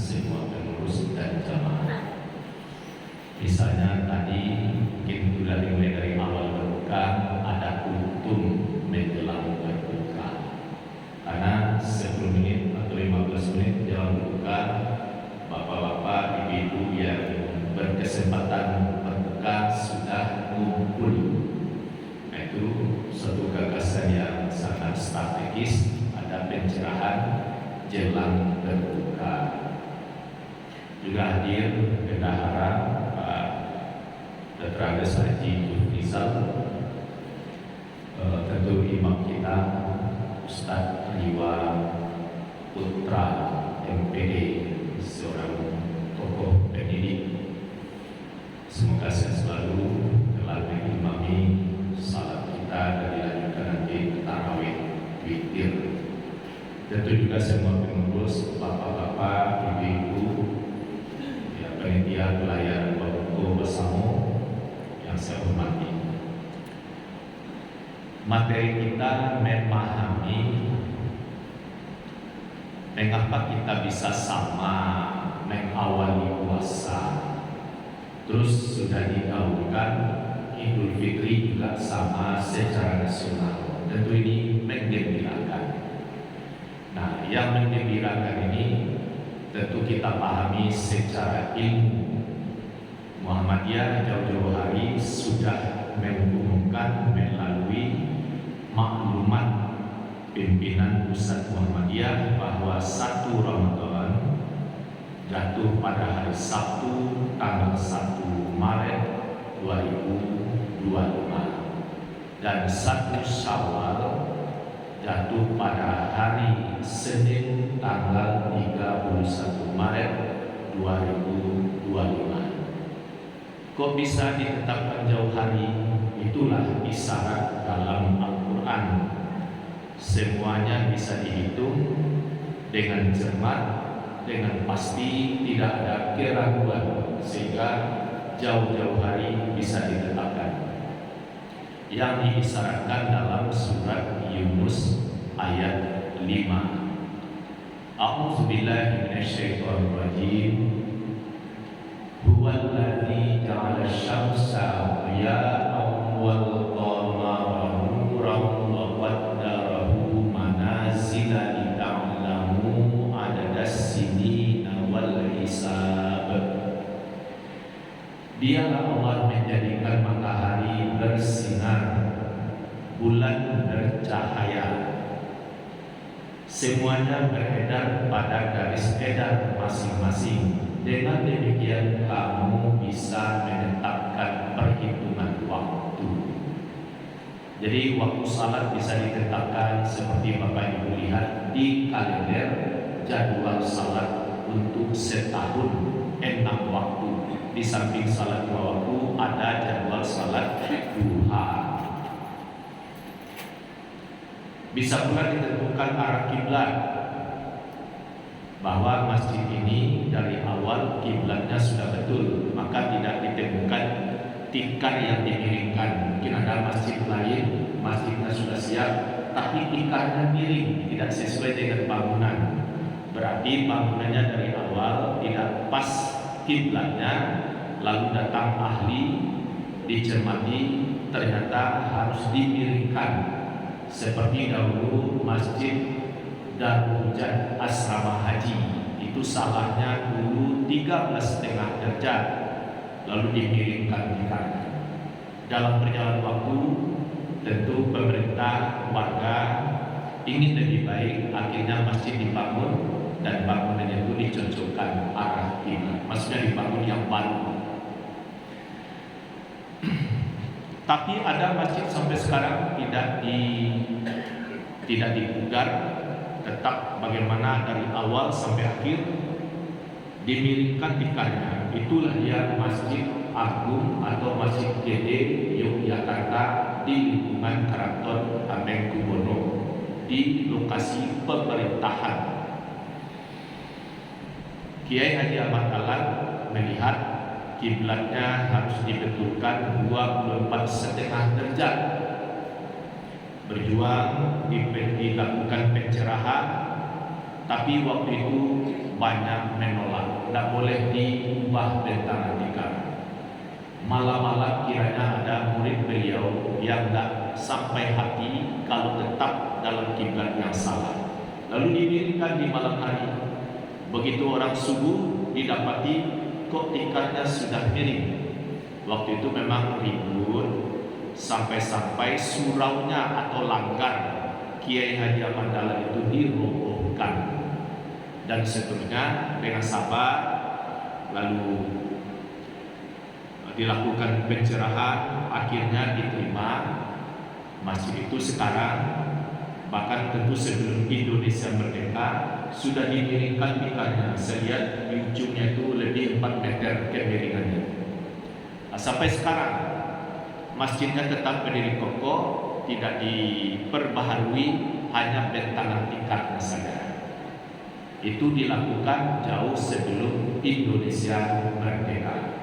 semua pengurus dan jamaah. Misalnya tadi mungkin sudah dimulai dari awal berbuka, ada untung menjelang berbuka. Karena 10 menit atau 15 menit jelang berbuka, bapak-bapak, ibu-ibu yang berkesempatan berbuka sudah ngumpul. Nah, itu suatu gagasan yang sangat strategis, ada pencerahan jelang berbuka. Juga hadir bendahara Pak Dr. Andes Haji Rizal, tentu imam kita Ustadz Liwa Putra MPD, seorang tokoh pendidik. Semoga sehat selalu telah mengimami salat kita dan dilanjutkan nanti tarawih witir. Tentu juga semua pengurus, bapak-bapak, ibu-ibu, ya, panitia pelayan Bapak bersama yang saya hormati. Materi kita memahami mengapa kita bisa sama mengawali puasa, terus sudah digaungkan Idul Fitri juga sama secara nasional. Tentu ini menggembirakan. Nah, yang menggembirakan ini tentu kita pahami secara ilmu. Muhammadiyah jauh-jauh hari sudah mengumumkan melalui maklumat pimpinan pusat Muhammadiyah bahwa 1 Ramadan jatuh pada hari Sabtu tanggal 1 Maret 2025 dan 1 Syawal jatuh pada hari Senin tanggal 31 Maret 2025. Kok bisa ditetapkan jauh hari? Itulah isyarat dalam Al-Quran. Semuanya bisa dihitung dengan cermat, dengan pasti, tidak ada keraguan, sehingga jauh-jauh hari bisa ditetapkan. Yang diisyaratkan dalam surat Yunus ayat 5. A'udzubillahi minasyaitonirrajim. Huwallazi ja'ala asy-syamsa diya'an wal qamara nuran wa qaddarahu manazila lita'lamu adadas sinina wal hisab. Dialah Allah menjadikan matahari bersinar, bulan bercahaya, semuanya beredar pada garis edar masing-masing. Dengan demikian kamu bisa menetapkan perhitungan waktu. Jadi waktu salat bisa ditetapkan seperti Bapak Ibu lihat di kalender jadwal salat untuk setahun 6 waktu. Di samping salat 2 waktu ada jadwal salat duha. Bisa pula ditentukan arah kiblat, bahwa masjid ini dari awal kiblatnya sudah betul, maka tidak ditemukan tikar yang dimiringkan. Mungkin ada masjid lain, masjidnya sudah siap, tapi tikarnya miring, tidak sesuai dengan bangunan. Berarti bangunannya dari awal tidak pas kiblatnya, lalu datang ahli, dicermati, ternyata harus dimiringkan. Seperti dahulu masjid Darul Hujan asrama haji, itu salahnya dulu 13,5 derajat, lalu dimiringkan tikarnya. Dalam perjalanan waktu, tentu pemerintah, warga ingin lebih baik, akhirnya masjid dibangun dan bangunannya itu dicocokkan arah kiblat, maksudnya dibangun yang baru. Tapi ada masjid sampai sekarang tidak dipugar, tetap bagaimana dari awal sampai akhir dimiringkan tikarnya. Itulah yang Masjid Agung atau Masjid Gede Yogyakarta di lingkungan Keraton Hamengkubuwono di lokasi pemerintahan. Kiai Haji Ahmad Dahlan melihat kiblatnya harus dibetulkan 24,5 derajat. Berjuang dilakukan pencerahan, tapi waktu itu banyak menolak, tidak boleh diubah bentana tikar. Malam-malam kiranya ada murid beliau yang tidak sampai hati kalau tetap dalam kiblat yang salah, lalu dimiringkan di malam hari. Begitu orang subuh didapati kok tikarnya sudah miring. Waktu itu memang ribut, sampai-sampai suraunya atau langgar Kiai Haji Ahmad Dahlan itu dirobohkan, dan seterusnya dengan sabar. Lalu dilakukan pencerahan, akhirnya diterima. Masjid itu sekarang, bahkan tentu sebelum Indonesia merdeka, sudah dimiringkan tikarnya. Saya lihat di ujungnya itu lebih 4 meter kemiringannya. Sampai sekarang masjidnya tetap berdiri kokoh, tidak diperbaharui, hanya bentana tikarnya saja. Itu dilakukan jauh sebelum Indonesia merdeka.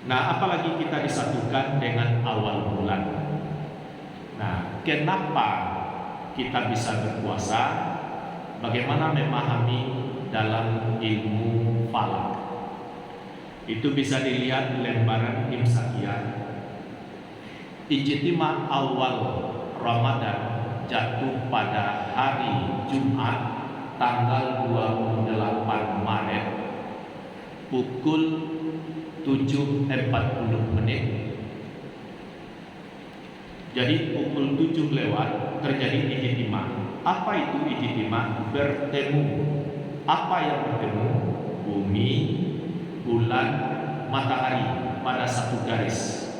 Nah, apalagi kita disatukan dengan awal bulan. Nah, kenapa kita bisa berpuasa? Bagaimana memahami dalam ilmu falak? Itu bisa dilihat di lembaran Imsakiyah. Ijtima awal Ramadan jatuh pada hari Jumat tanggal 28 Maret pukul 7.40. Jadi pukul 7 lewat terjadi ijtima. Apa itu ijtima? Bertemu. Apa yang bertemu? Bumi, bulan, matahari pada satu garis.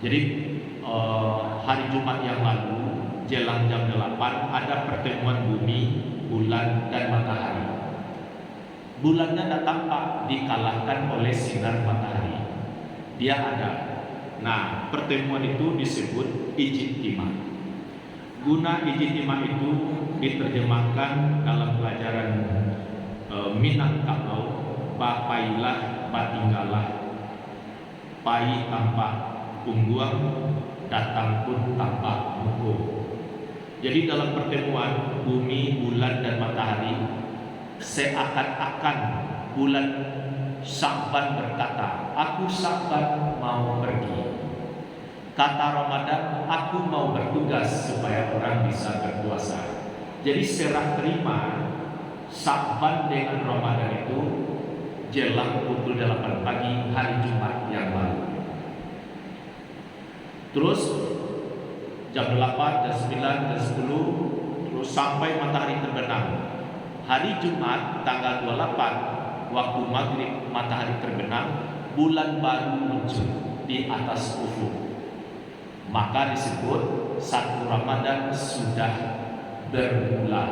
Jadi hari Jumat yang lalu jelang jam 8 ada pertemuan bumi, bulan, dan matahari. Bulannya tidak tampak, dikalahkan oleh sinar matahari. Dia ada. Nah, pertemuan itu disebut ijtima. Guna ijtima itu diterjemahkan dalam pelajaran Minangkabau, bapailah batinggalah, pai tampak ungguang, datang pun tampak muko. Jadi dalam pertemuan bumi, bulan, dan matahari, seakan-akan bulan Sya'ban berkata, aku Sya'ban mau pergi. Kata Ramadan, aku mau bertugas supaya orang bisa berpuasa. Jadi serah terima Sya'ban dengan Ramadan itu jelang pukul 8 pagi hari Jumat yang lalu. Terus jam 8, jam 9, jam 10, terus sampai matahari terbenam. Hari Jumat tanggal 28 waktu maghrib matahari terbenam, bulan baru muncul di atas ufuk. Maka disebut satu Ramadan sudah bermula.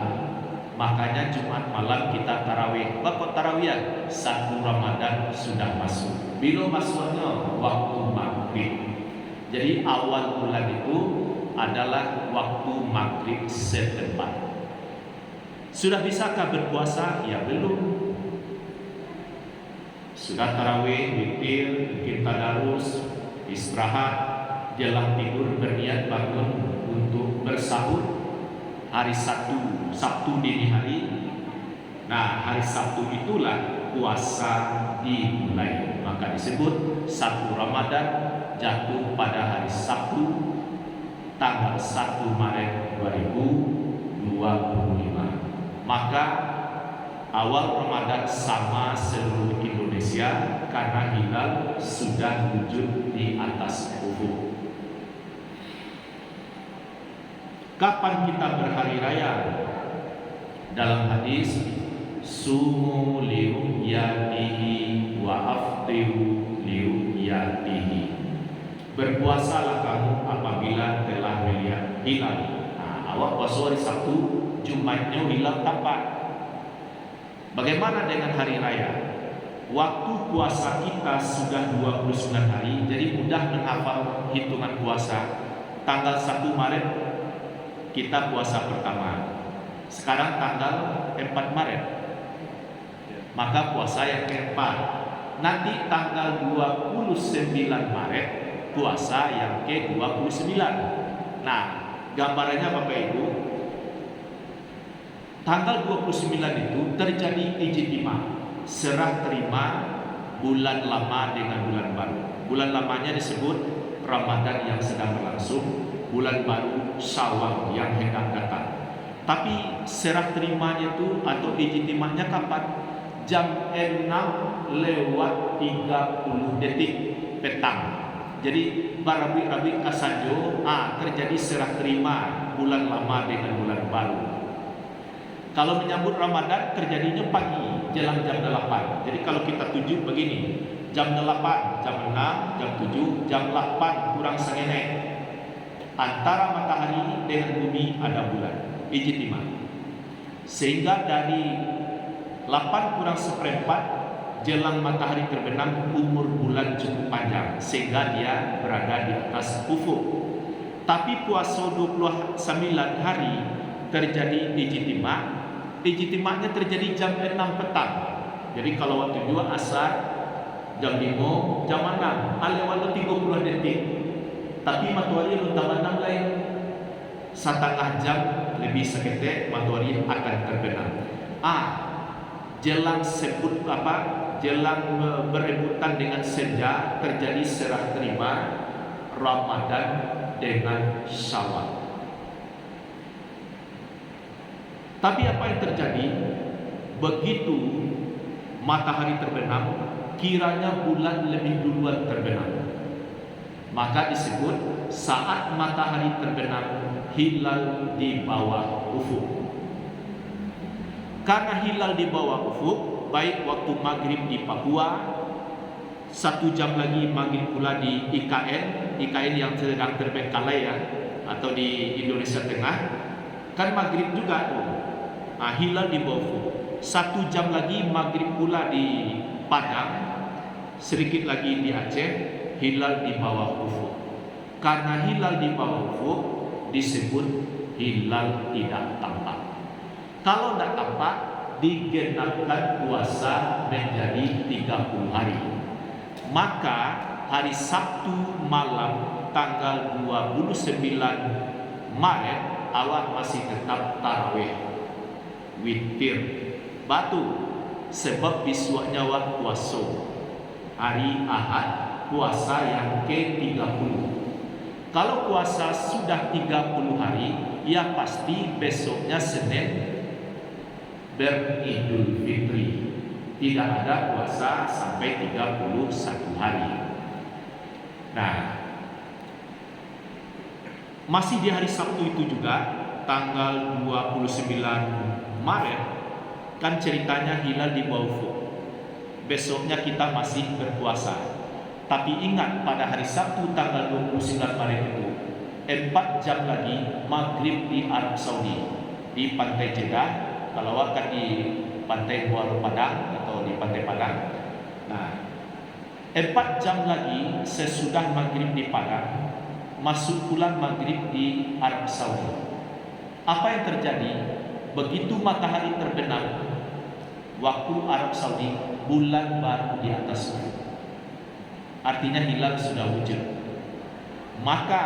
Makanya Jumat malam kita tarawih. Bapak tarawihan, satu Ramadan sudah masuk. Bila masuknya waktu maghrib. Jadi awal bulan itu adalah waktu maghrib setempat. Sudah bisakah berpuasa? Ya belum. Sudah tarawih, witir, mungkin tadarus, istirahat, jelang tidur berniat bangun untuk bersahur hari Sabtu dini hari. Nah, hari Sabtu itulah puasa dimulai. Maka disebut satu Ramadan jatuh pada hari Sabtu tanggal 1 Maret 2025. Maka awal Ramadan sama seluruh Indonesia karena hilal sudah wujud di atas ufuk. Kapan kita berhari raya? Dalam hadis, sumu liru'yatihi wa aftiru liru'yatihi. Berpuasalah kamu apabila telah melihat hilal. Nah, awak puasa hari Sabtu, Jumatnya hilal tampak. Bagaimana dengan hari raya? Waktu puasa kita sudah 29 hari, jadi mudah menghafal hitungan puasa. Tanggal 1 Maret kita puasa pertama. Sekarang tanggal 4 Maret. Maka puasa yang keempat. Nanti tanggal 29 Maret puasa yang ke-29. Nah, gambarannya Bapak Ibu, Tanggal 29 itu terjadi ijtima, serah terima bulan lama dengan bulan baru. Bulan lamanya disebut Ramadan yang sedang berlangsung, bulan baru Syawal yang hendak datang. Tapi serah terimanya itu atau ijtimanya kapan? Jam 6:30 petang. Jadi barabi-rabi kasajo terjadi serah terima bulan lama dengan bulan baru. Kalau menyambut Ramadan terjadinya pagi jelang jam 8. Jadi kalau kita tuju begini, jam 8, jam 6, jam 7, jam 8 kurang sengene. Antara matahari dengan bumi ada bulan, ijtima. Sehingga dari 8 kurang seperempat jelang matahari terbenam, umur bulan cukup panjang sehingga dia berada di atas ufuk. Tapi puasa 29 hari terjadi ijtima. Ijtimanya terjadi jam 6 petang. Jadi kalau waktu 2 asar, jam 5, jam 6, lewat 30 detik. Tapi matahari luntaman lain setengah jam lebih seketik matahari akan terbenam. Jelang jelang berebutan dengan senja terjadi serah terima Ramadan dengan Syawal. Tapi apa yang terjadi? Begitu matahari terbenam, kiranya bulan lebih duluan terbenam. Maka disebut saat matahari terbenam, hilal di bawah ufuk. Karena hilal di bawah ufuk, baik waktu maghrib di Papua, 1 jam lagi maghrib pula di IKN yang sedang terbengkalai atau di Indonesia Tengah, kan maghrib juga tuh. Hilal di bawah ufuk. 1 jam lagi maghrib pula di Padang, sedikit lagi di Aceh, hilal di bawah ufuk. Karena hilal di bawah ufuk disebut hilal tidak tampak. Kalau tidak tampak, digenapkan puasa menjadi 30 hari. Maka hari Sabtu malam tanggal 29 Maret awak masih tetap tarawih witir batu, sebab besoknya awak puasa hari Ahad, puasa yang ke-30. Kalau puasa sudah 30 hari, ya pasti besoknya Senin beridul fitri. Tidak ada puasa sampai 31 hari. Nah, masih di hari Sabtu itu juga tanggal 29 Maret kan ceritanya hilal di bawah ufuk. Besoknya kita masih berpuasa. Tapi ingat, pada hari Sabtu tanggal 29 Maret itu 4 jam lagi maghrib di Arab Saudi, di pantai Jeddah. Kalau akan di pantai Muara Padang atau di pantai Padang. Nah, 4 jam lagi sesudah maghrib di Padang, masuk pula maghrib di Arab Saudi. Apa yang terjadi? Begitu matahari terbenam waktu Arab Saudi, bulan baru di atas ufuk. Artinya hilal sudah wujud. Maka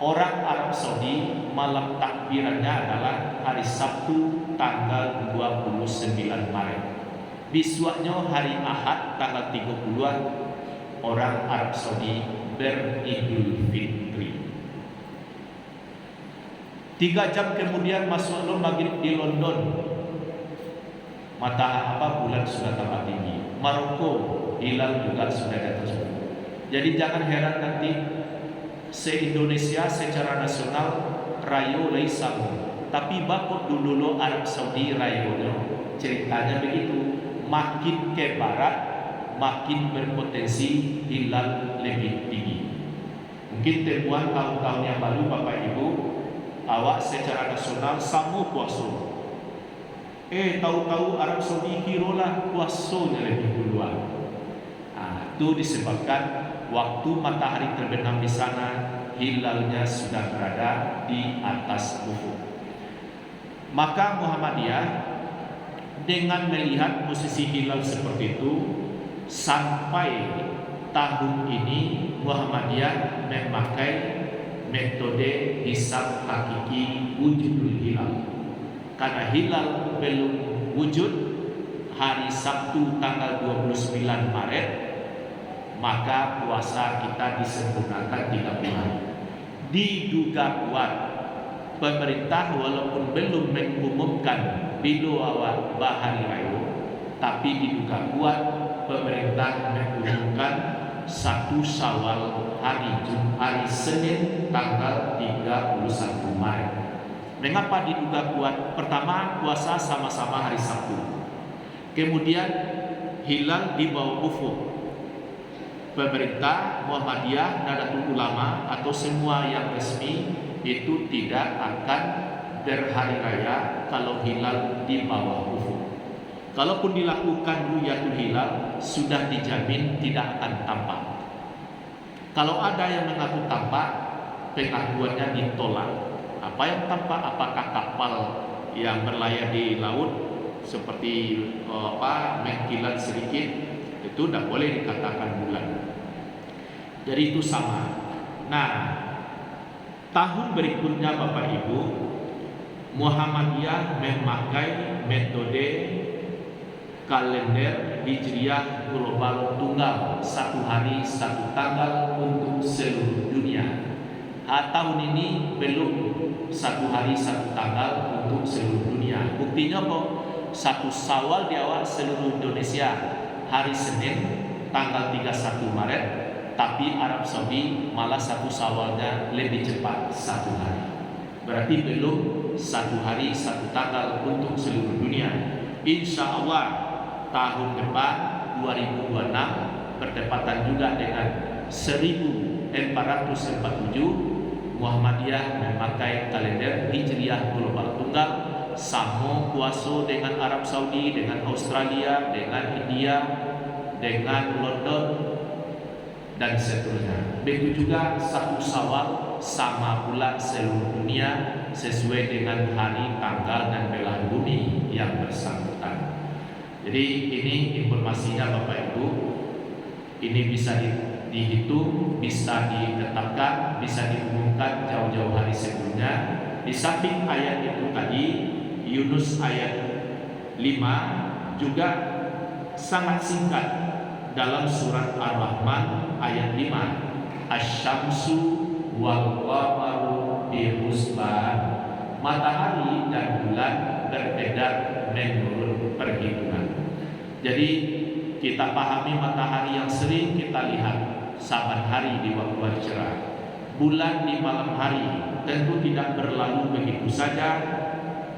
orang Arab Saudi malam takbirannya adalah hari Sabtu tanggal 29 Maret. Besoknya hari Ahad tanggal 30-an orang Arab Saudi beridul fitri. 3 jam kemudian masuk maghrib di London. Bulan sudah tambah tinggi. Maroko hilal juga sudah di atas ufuk. Jadi jangan heran nanti se-Indonesia secara nasional rayo laisamu. Tapi bakut dulu Arab Saudi rayonya. Ceritanya begitu. Makin ke barat, makin berpotensi hilal lebih tinggi. Mungkin temuan tahun-tahun yang lalu Bapak Ibu, awak secara nasional samu puasa. Tahu-tahu Arab Saudi kirolah puasanya lebih duluan. Itu disebabkan waktu matahari terbenam di sana, hilalnya sudah berada di atas ufuk. Maka Muhammadiyah dengan melihat posisi hilal seperti itu, sampai tahun ini Muhammadiyah memakai metode hisab hakiki wujudul hilal. karena hilal belum wujud hari Sabtu tanggal 29 Maret, maka puasa kita disempurnakan 30 hari. Diduga kuat pemerintah walaupun belum mengumumkan bila awal bahari raya, tapi diduga kuat pemerintah mengumumkan 1 Syawal hari Senin tanggal 31 Maret. Mengapa diduga kuat? Pertama, puasa sama-sama hari Sabtu. Kemudian hilal di bawah ufuk. Pemerintah, Muhammadiyah, Nahdlatul Ulama atau semua yang resmi itu tidak akan berhari raya kalau hilal di bawah ufuk. Kalaupun dilakukan ru'yatul hilal, sudah dijamin tidak akan tampak. Kalau ada yang mengaku tampak, pengakuannya ditolak. Apa yang tampak? Apakah kapal yang berlayar di laut seperti mengkilat sedikit, itu tidak boleh dikatakan bulan. Jadi itu sama. Nah, tahun berikutnya Bapak Ibu, Muhammadiyah memakai metode kalender Hijriah global tunggal, 1 hari 1 tanggal untuk seluruh dunia. Tahun ini belum 1 hari 1 tanggal untuk seluruh dunia. Buktinya kok 1 Syawal di awal seluruh Indonesia hari Senin tanggal 31 Maret, tapi Arab Saudi malah 1 Syawalnya lebih cepat 1 hari. Berarti belum 1 hari 1 tanggal untuk seluruh dunia. Insya Allah tahun depan 2026 bertepatan juga dengan 1447 Muhammadiyah memakai kalender Hijriah global tunggal, sama kuasa dengan Arab Saudi, dengan Australia, dengan India, dengan London dan seterusnya. Begitu juga 1 Syawal sama pula seluruh dunia sesuai dengan hari, tanggal dan belahan bumi yang bersangkutan. Jadi ini informasinya Bapak Ibu. Ini bisa dihitung, bisa ditetapkan, bisa diumumkan jauh-jauh hari sebelumnya. Di samping ayat itu tadi, Yunus ayat 5 juga sangat singkat dalam surat Ar-Rahman ayat 5. Asy-syamsu wal qamaru bihusban. Matahari dan bulan beredar menurut perhitungan. Jadi kita pahami matahari yang sering kita lihat saban hari di waktu cerah. Bulan di malam hari tentu tidak berlalu begitu saja.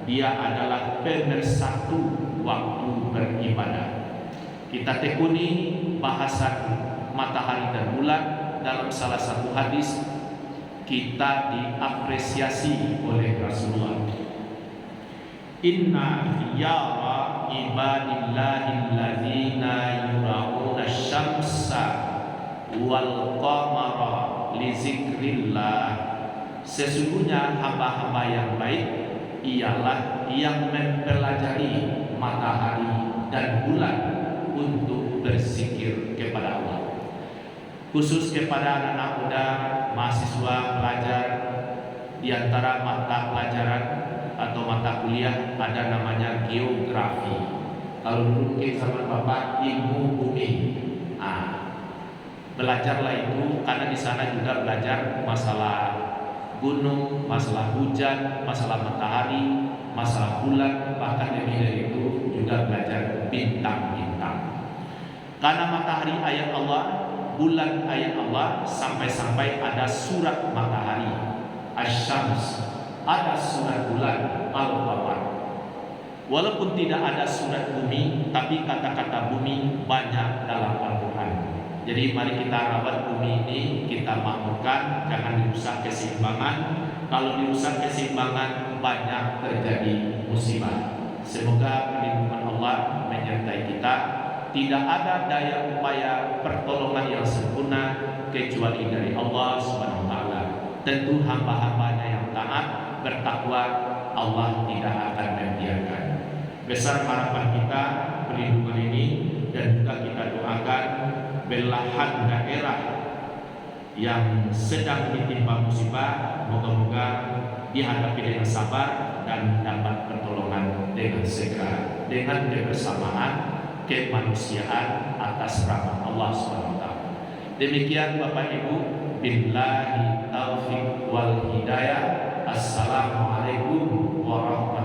Dia adalah pemersatu waktu beribadah. Kita tekuni bahasan matahari dan bulan dalam salah satu hadis. Kita diapresiasi oleh Rasulullah. Inna khiyara ibadillahi alladzina yura'una syamsa wal qamara li zikrillah. Sesungguhnya hamba-hamba yang baik ialah yang mempelajari matahari dan bulan untuk berzikir kepada Allah. Khusus kepada anak-anak muda, mahasiswa, pelajar, di antara mata pelajaran atau mata kuliah ada namanya geografi. Kalau mungkin sama Bapak ilmu bumi, belajarlah itu karena di sana juga belajar masalah gunung, masalah hujan, masalah matahari, masalah bulan, bahkan lebih dari itu juga belajar bintang-bintang. Karena matahari ayat Allah, bulan ayat Allah, sampai-sampai ada surat matahari Asy-Syams, ada surat bulan Al-Qamar. Walaupun tidak ada surat bumi, tapi kata-kata bumi banyak dalam Al-Quran. Jadi mari kita rawat bumi ini, kita makmurkan, jangan dirusak keseimbangan. Kalau dirusak keseimbangan, banyak terjadi musibah. Semoga perlindungan Allah menyertai kita. Tidak ada daya upaya pertolongan yang sempurna kecuali dari Allah Subhanahu wa taala. Tentu hamba-hambanya yang taat, bertakwa, Allah tidak akan membiarkan. Besar harapan kita perlindungan ini, dan juga kita doakan belahan daerah yang sedang ditimpa musibah, moga-moga dihadapi dengan sabar dan dapat pertolongan dengan segera dengan kebersamaan kemanusiaan atas rahmat Allah SWT. Demikian Bapak Ibu, billahi taufiq wal hidayah. Assalamualaikum warahmatullahi